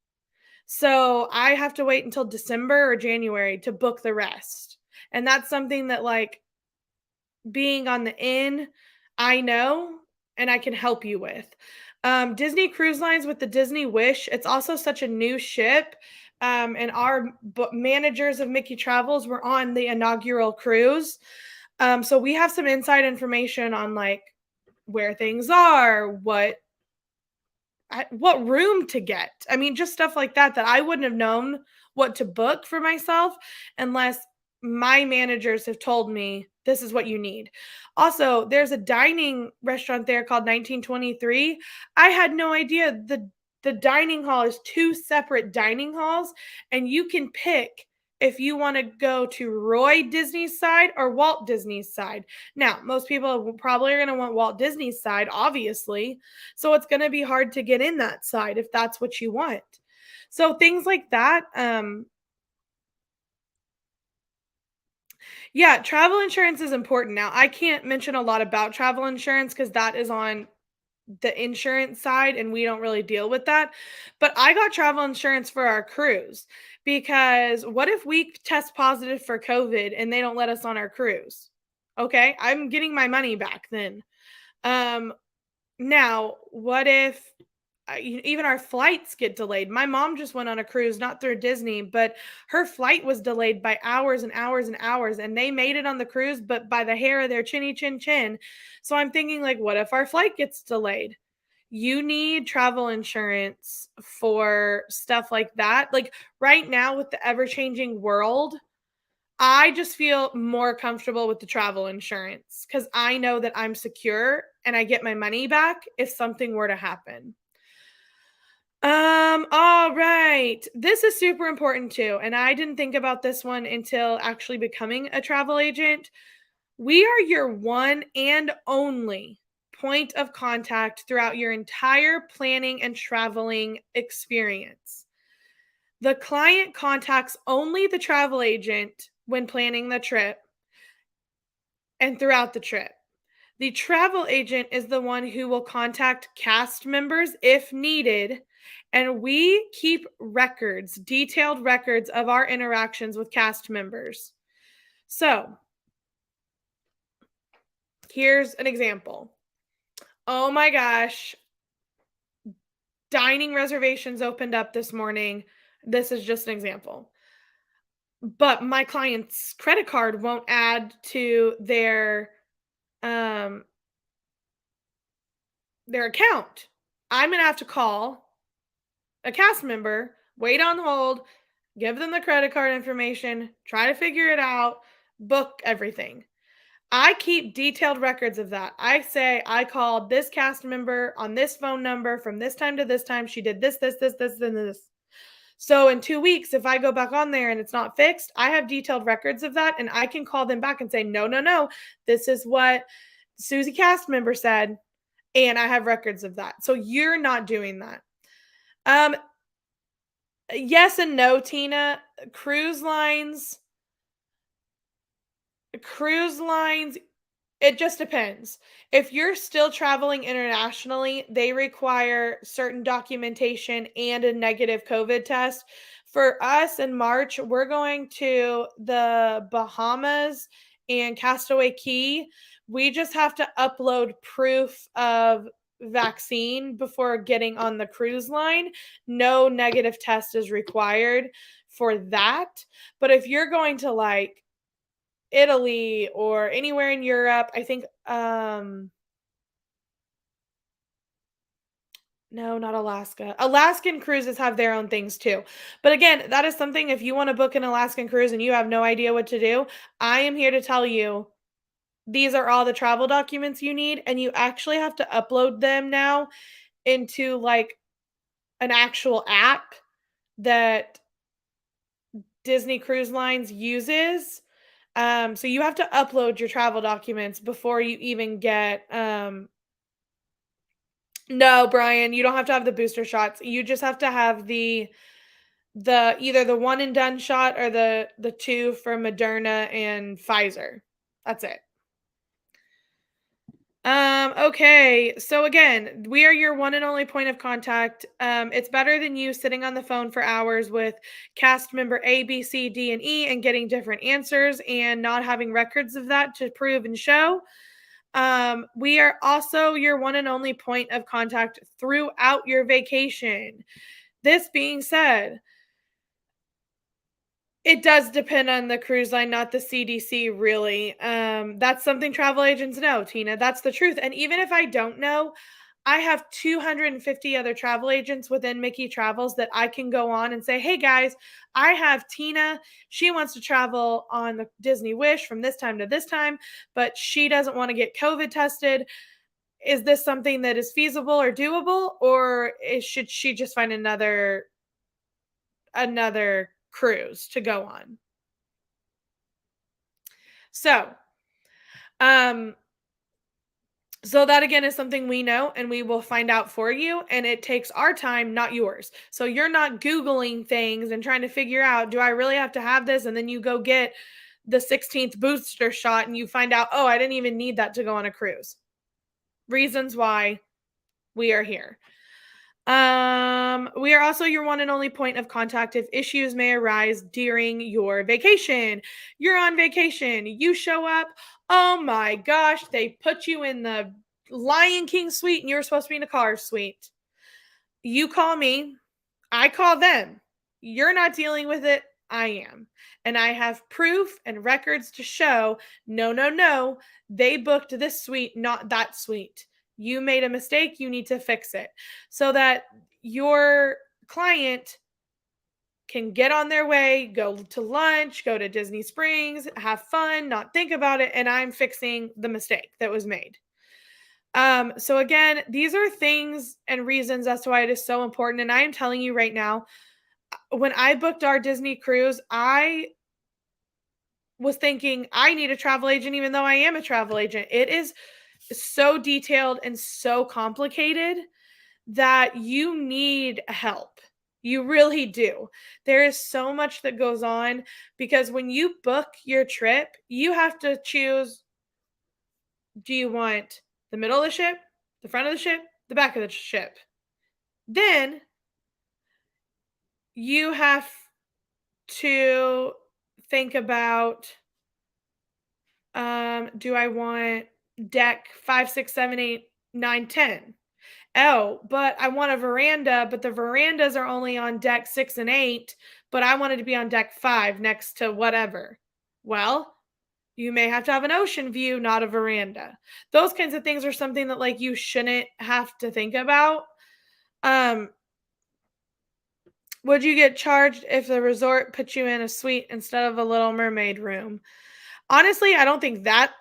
So I have to wait until December or January to book the rest. And that's something that, like, being on the in, I know and I can help you with. Disney Cruise Lines with the Disney Wish, it's also such a new ship. And our managers of Mickey Travels were on the inaugural cruise. So we have some inside information on, like, where things are, what room to get. I mean, just stuff like that that I wouldn't have known what to book for myself unless my managers have told me this is what you need. Also, there's a dining restaurant there called 1923. I had no idea the dining hall is two separate dining halls, and you can pick if you want to go to Roy Disney's side or Walt Disney's side. Now, most people probably are going to want Walt Disney's side, obviously. So it's going to be hard to get in that side if that's what you want. So things like that. Yeah, travel insurance is important. Now, I can't mention a lot about travel insurance because that is on the insurance side and we don't really deal with that. But I got travel insurance for our cruise because what if we test positive for COVID and they don't let us on our cruise? Okay, I'm getting my money back then. Um, Now, what if even our flights get delayed? My mom just went on a cruise, not through Disney, but her flight was delayed by hours and hours and hours, and they made it on the cruise, but by the hair of their chinny chin chin. So I'm thinking, like, what if our flight gets delayed? You need travel insurance for stuff like that. Like right now, with the ever changing world, I just feel more comfortable with the travel insurance because I know that I'm secure and I get my money back if something were to happen. All right. This is super important too. And I didn't think about this one until actually becoming a travel agent. We are your one and only point of contact throughout your entire planning and traveling experience. The client contacts only the travel agent when planning the trip and throughout the trip. The travel agent is the one who will contact cast members if needed, and we keep records, detailed records of our interactions with cast members. So, here's an example. Oh my gosh, dining reservations opened up this morning. This is just an example. But my client's credit card won't add to um their account. I'm going to have to call a cast member, wait on hold, give them the credit card information, try to figure it out, book everything. I keep detailed records of that. I say I called this cast member on this phone number from this time to this time. She did this, and this. So in 2 weeks, if I go back on there and it's not fixed, I have detailed records of that and I can call them back and say, no, no, no, this is what Susie cast member said. And I have records of that. So you're not doing that. Um, yes and no, Tina. Cruise lines, it just depends. If you're still traveling internationally, they require certain documentation and a negative COVID test. For us in March, we're going to the Bahamas and Castaway Key. We just have to upload proof of vaccine before getting on the cruise line. No negative test is required for that. But if you're going to, like, Italy or anywhere in Europe. I think no, not Alaska. Alaskan cruises have their own things too. But again, that is something, if you want to book an Alaskan cruise and you have no idea what to do, I am here to tell you these are all the travel documents you need, and you actually have to upload them now into like an actual app that Disney Cruise Lines uses. So you have to upload your travel documents before you even get no, Brian, you don't have to have the booster shots. You just have to have the either the one and done shot or the two for Moderna and Pfizer. That's it. Okay. So again, we are your one and only point of contact. It's better than you sitting on the phone for hours with cast member A, B, C, D, and E and getting different answers and not having records of that to prove and show. We are also your one and only point of contact throughout your vacation. This being said, it does depend on the cruise line, not the CDC, really. That's something travel agents know, Tina. That's the truth. And even if I don't know, I have 250 other travel agents within Mickey Travels that I can go on and say, hey guys, I have Tina. She wants to travel on the Disney Wish from this time to this time, but she doesn't want to get COVID tested. Is this something that is feasible or doable, or should she just find another cruise to go on? So, um, so that again is something we know and we will find out for you. And it takes our time, not yours. So you're not Googling things and trying to figure out, do I really have to have this? And then you go get the 16th booster shot and you find out, oh, I didn't even need that to go on a cruise. Reasons why we are here. We are also your one and only point of contact if issues may arise during your vacation. You're on vacation, you show up, oh my gosh, they put you in the Lion King suite and you're supposed to be in a Cars suite. You call me, I call them. You're not dealing with it, I am. And I have proof and records to show, no, they booked this suite, not that suite. You made a mistake, you need to fix it so that your client can get on their way, go to lunch, go to Disney Springs, have fun, not think about it, and I'm fixing the mistake that was made. So again, these are things and reasons as to why it is so important. And I am telling you right now, when I booked our Disney cruise, I was thinking I need a travel agent, even though I am a travel agent. It is so detailed and so complicated that you need help. You really do. There is so much that goes on because when you book your trip, you have to choose, do you want the middle of the ship, the front of the ship, the back of the ship? Then you have to think about, do I want deck 5, 6, 7, 8, 9, 10? Oh, but I want a veranda, but the verandas are only on deck 6 and 8, but I wanted to be on deck 5 next to whatever. Well, you may have to have an ocean view, not a veranda. Those kinds of things are something that like you shouldn't have to think about. Would you get charged if the resort put you in a suite instead of a Little Mermaid room? Honestly, I don't think that,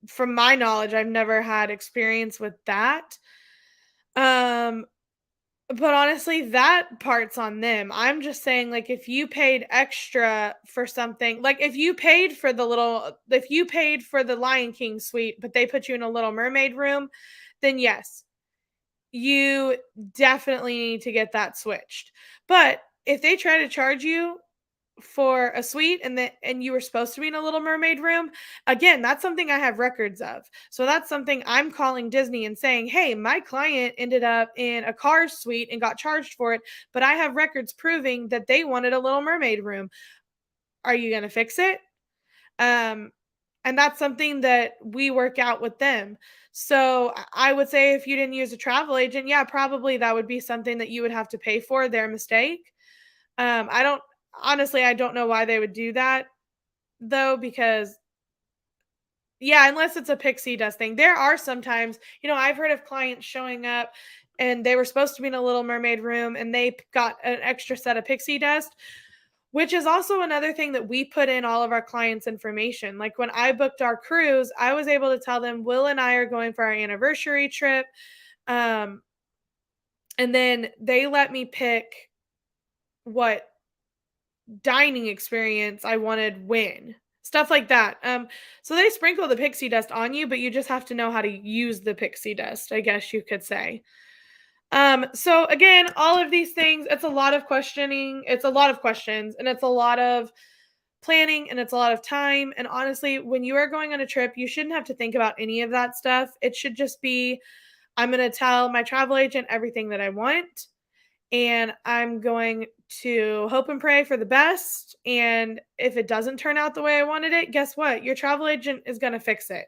from my knowledge, I've never had experience with that. Um, but honestly, that part's on them. I'm just saying, like, if you paid extra for something, like if you paid for the Lion King suite, but they put you in a Little Mermaid room, then yes, you definitely need to get that switched. But if they try to charge you for a suite and you were supposed to be in a Little Mermaid room, again, that's something I have records of. So that's something I'm calling Disney and saying, hey, my client ended up in a Cars suite and got charged for it, but I have records proving that they wanted a Little Mermaid room. Are you going to fix it? And that's something that we work out with them. So I would say if you didn't use a travel agent, yeah, probably that would be something that you would have to pay for, their mistake. I don't Honestly, I don't know why they would do that though, because yeah, unless it's a pixie dust thing. There are sometimes, I've heard of clients showing up and they were supposed to be in a Little Mermaid room and they got an extra set of pixie dust. which is also another thing that we put in all of our clients' information. Like when I booked our cruise, I was able to tell them Will and I are going for our anniversary trip. And then they let me pick what dining experience I wanted when. Stuff like that. So they sprinkle the pixie dust on you, but you just have to know how to use the pixie dust, I guess you could say. So again, all of these things, it's a lot of questioning, it's a lot of questions, and it's a lot of planning, and it's a lot of time. And honestly, when you are going on a trip, you shouldn't have to think about any of that stuff. It should just be, I'm going to tell my travel agent everything that I want, and I'm going to hope and pray for the best. And if it doesn't turn out the way I wanted it, guess what? Your travel agent is going to fix it.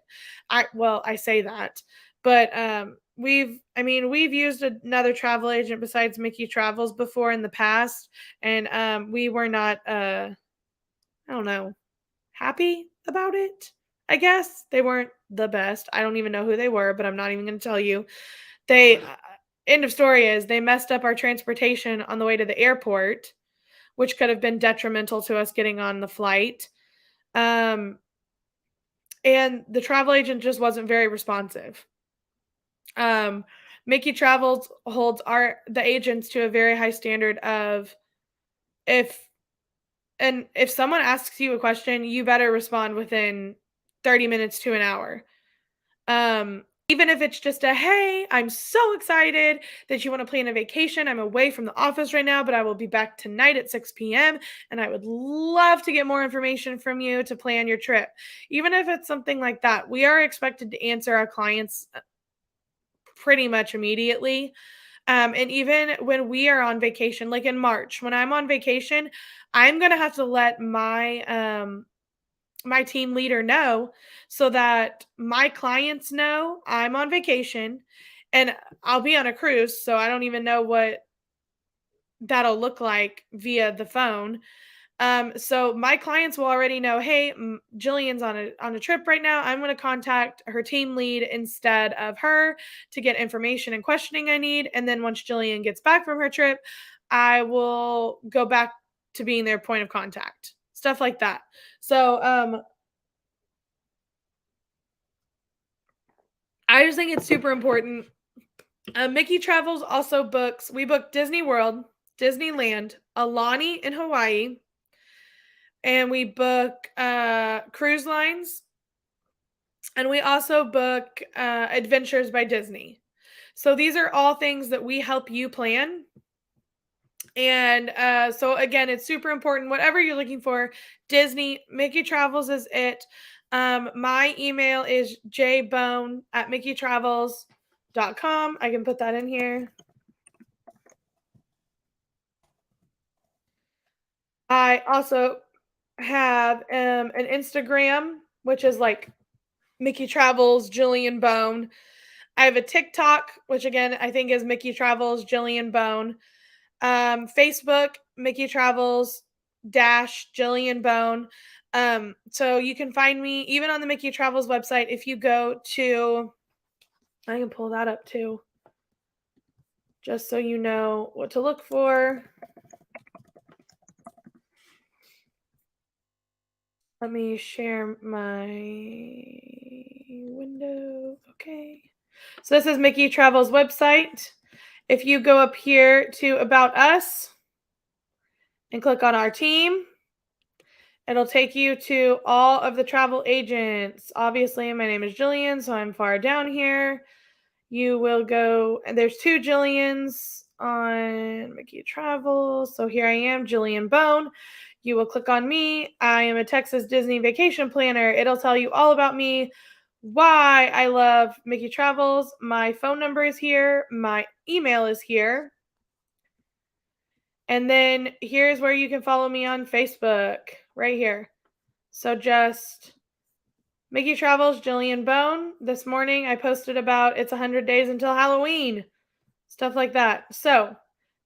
I say that, but we've used another travel agent besides Mickey Travels before in the past, and we were not I don't know, happy about it. I guess they weren't the best. I don't even know who they were, but I'm not even going to tell you. They End of story is they messed up our transportation on the way to the airport, which could have been detrimental to us getting on the flight. And the travel agent just wasn't very responsive. Mickey Travels holds the agents to a very high standard of if if someone asks you a question, you better respond within 30 minutes to an hour. Even if it's just a, hey, I'm so excited that you want to plan a vacation. I'm away from the office right now, but I will be back tonight at 6 p.m. and I would love to get more information from you to plan your trip. Even if it's something like that, we are expected to answer our clients pretty much immediately. And even when we are on vacation, like in March, when I'm on vacation, I'm going to have to let my team leader know so that my clients know I'm on vacation, and I'll be on a cruise, so I don't even know what that'll look like via the phone. So my clients will already know, hey, Jillian's on a trip right now. I'm going to contact her team lead instead of her to get information and questioning I need. And then once Jillian gets back from her trip, I will go back to being their point of contact. Stuff like that. So I just think it's super important. Mickey Travels also books. We book Disney World, Disneyland, Alani in Hawaii, and we book cruise lines, and we also book Adventures by Disney. So these are all things that we help you plan. And so again, it's super important. Whatever you're looking for, Disney, Mickey Travels is it. My email is jbone@mickeystravels.com. I can put that in here. I also have an Instagram, which is like Mickey Travels, Jillian Bone. I have a TikTok, which again, I think is Mickey Travels, Jillian Bone. Facebook, Mickey Travels dash Jillian Bone. So you can find me even on the Mickey Travels website. If you go to, I can pull that up too, just so you know what to look for. Let me share my window. Okay. So this is Mickey Travels website. If you go up here to About Us and click on our team, it'll take you to all of the travel agents. Obviously, my name is Jillian, so I'm far down here. You will go, and there's 2 Jillians on Mickey Travels. So here I am, Jillian Bone. You will click on me. I am a Texas Disney vacation planner. It'll tell you all about me, why I love Mickey Travels. My phone number is here. My email is here. And then here's where you can follow me on Facebook, right here. So just Mickey Travels, Jillian Bone. This morning I posted about it's 100 days until Halloween. Stuff like that. So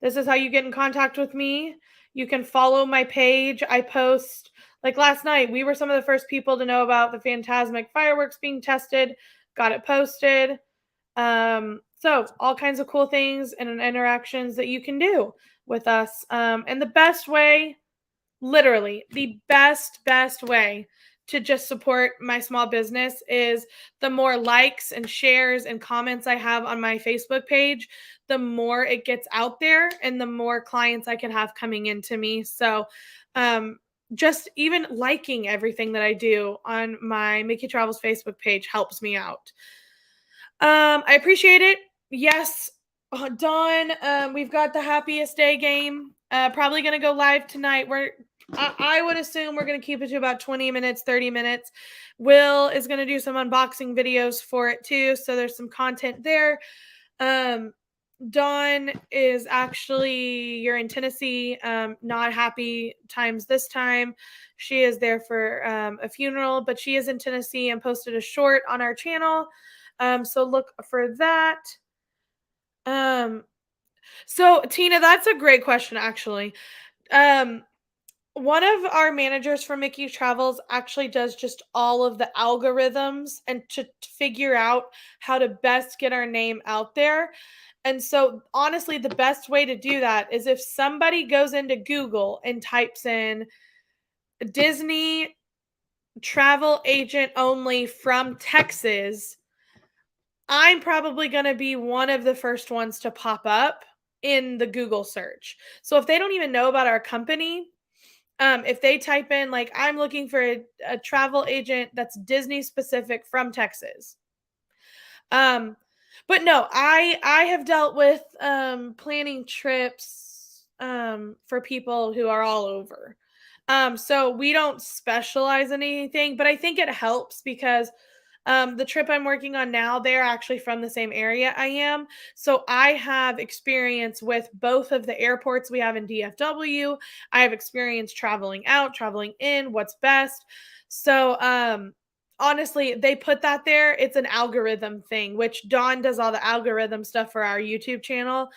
this is how you get in contact with me. You can follow my page. I post, like last night, we were some of the first people to know about the Phantasmic fireworks being tested. Got it posted. So all kinds of cool things and interactions that you can do with us. And the best way literally the best way to just support my small business is the more likes and shares and comments I have on my Facebook page, the more it gets out there and the more clients I can have coming into me. So, just even liking everything that I do on my Mickey Travels Facebook page helps me out. I appreciate it. Yes, Dawn, we've got the happiest day game. Probably going to go live tonight. I would assume we're going to keep it to about 20 minutes, 30 minutes. Will is going to do some unboxing videos for it too. So there's some content there. Dawn is actually, you're in Tennessee, not happy times this time. She is there for a funeral, but she is in Tennessee and posted a short on our channel. So look for that. So Tina, that's a great question, actually. One of our managers from Mickey Travels actually does just all of the algorithms and to figure out how to best get our name out there. And so, honestly, the best way to do that is if somebody goes into Google and types in Disney travel agent only from Texas, I'm probably going to be one of the first ones to pop up in the Google search. So if they don't even know about our company, if they type in like I'm looking for a travel agent that's Disney specific from Texas. But no, I have dealt with planning trips for people who are all over. So we don't specialize in anything, but I think it helps because the trip I'm working on now, they're actually from the same area I am. So I have experience with both of the airports we have in DFW. I have experience traveling out, traveling in, what's best. So, honestly, they put that there. It's an algorithm thing, which Dawn does all the algorithm stuff for our YouTube channel.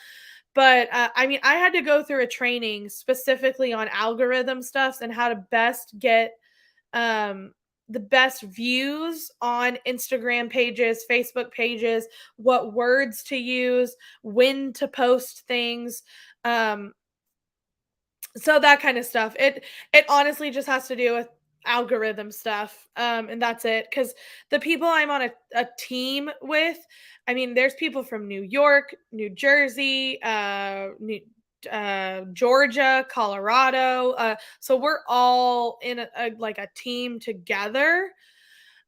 But I mean, I had to go through a training specifically on algorithm stuff and how to best get um, the best views on Instagram pages, Facebook pages, what words to use, when to post things. Um, so that kind of stuff. It honestly just has to do with algorithm stuff, and that's it. Because the people I'm on a team with, I mean, there's people from New York, New Jersey, Georgia, Colorado. So we're all in like a team together.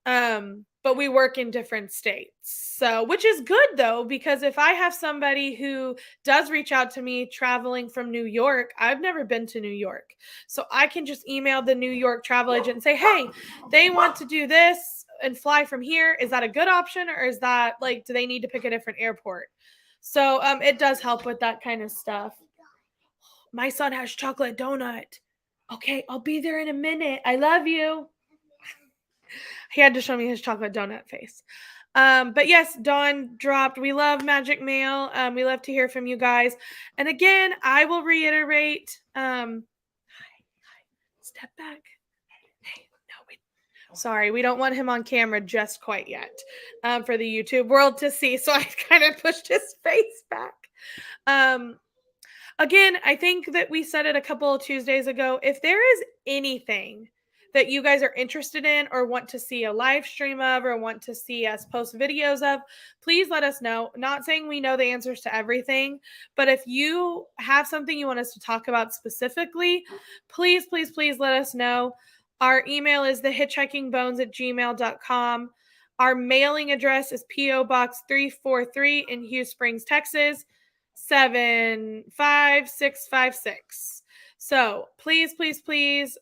But we work in different states. So, which is good though, because if I have somebody who does reach out to me traveling from New York, I've never been to New York. So I can just email the New York travel agent and say, hey, they want to do this and fly from here. Is that a good option? Or is that like, do they need to pick a different airport? So it does help with that kind of stuff. My son has chocolate donut. Okay, I'll be there in a minute. I love you. He had to show me his chocolate donut face. But yes, Dawn dropped. We love Magic Mail. We love to hear from you guys. And again, I will reiterate. Step back. Hey, no, sorry, we don't want him on camera just quite yet for the YouTube world to see. So I kind of pushed his face back. Again, I think that we said it a couple of Tuesdays ago. If there is anything that you guys are interested in or want to see a live stream of or want to see us post videos of, please let us know. Not saying we know the answers to everything, but if you have something you want us to talk about specifically, please, please, please let us know. Our email is thehitchhikingbones@gmail.com. Our mailing address is P.O. Box 343 in Hughes Springs, Texas, 75656. So please, please, please,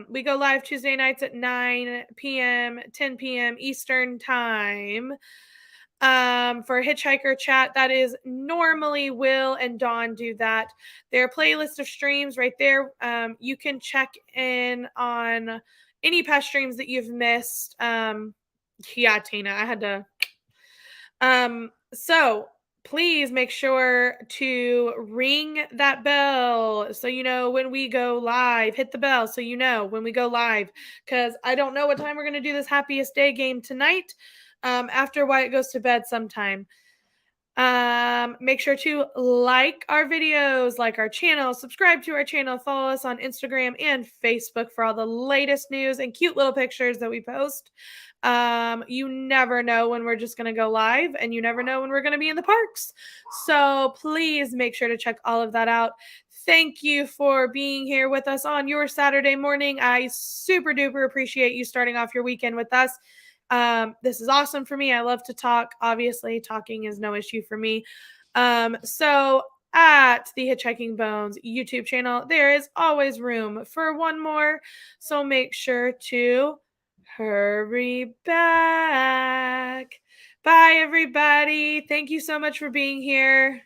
we go live Tuesday nights at 9 p.m., 10 p.m. Eastern time. For Hitchhiker Chat, that is normally Will and Dawn do that. Their playlist of streams right there. You can check in on any past streams that you've missed. Yeah, Tina, I had to. So please make sure to ring that bell so you know when we go live. Hit the bell so you know when we go live, because I don't know what time we're going to do this happiest day game tonight. After Wyatt goes to bed sometime. Make sure to like our videos, like our channel, subscribe to our channel, follow us on Instagram and Facebook for all the latest news and cute little pictures that we post. You never know when we're just going to go live, and you never know when we're going to be in the parks. So please make sure to check all of that out. Thank you for being here with us on your Saturday morning. I super duper appreciate you starting off your weekend with us. This is awesome for me. I love to talk. Obviously, talking is no issue for me. So at the Hitchhiking Bones YouTube channel, there is always room for one more. So make sure to hurry back. Bye, everybody. Thank you so much for being here.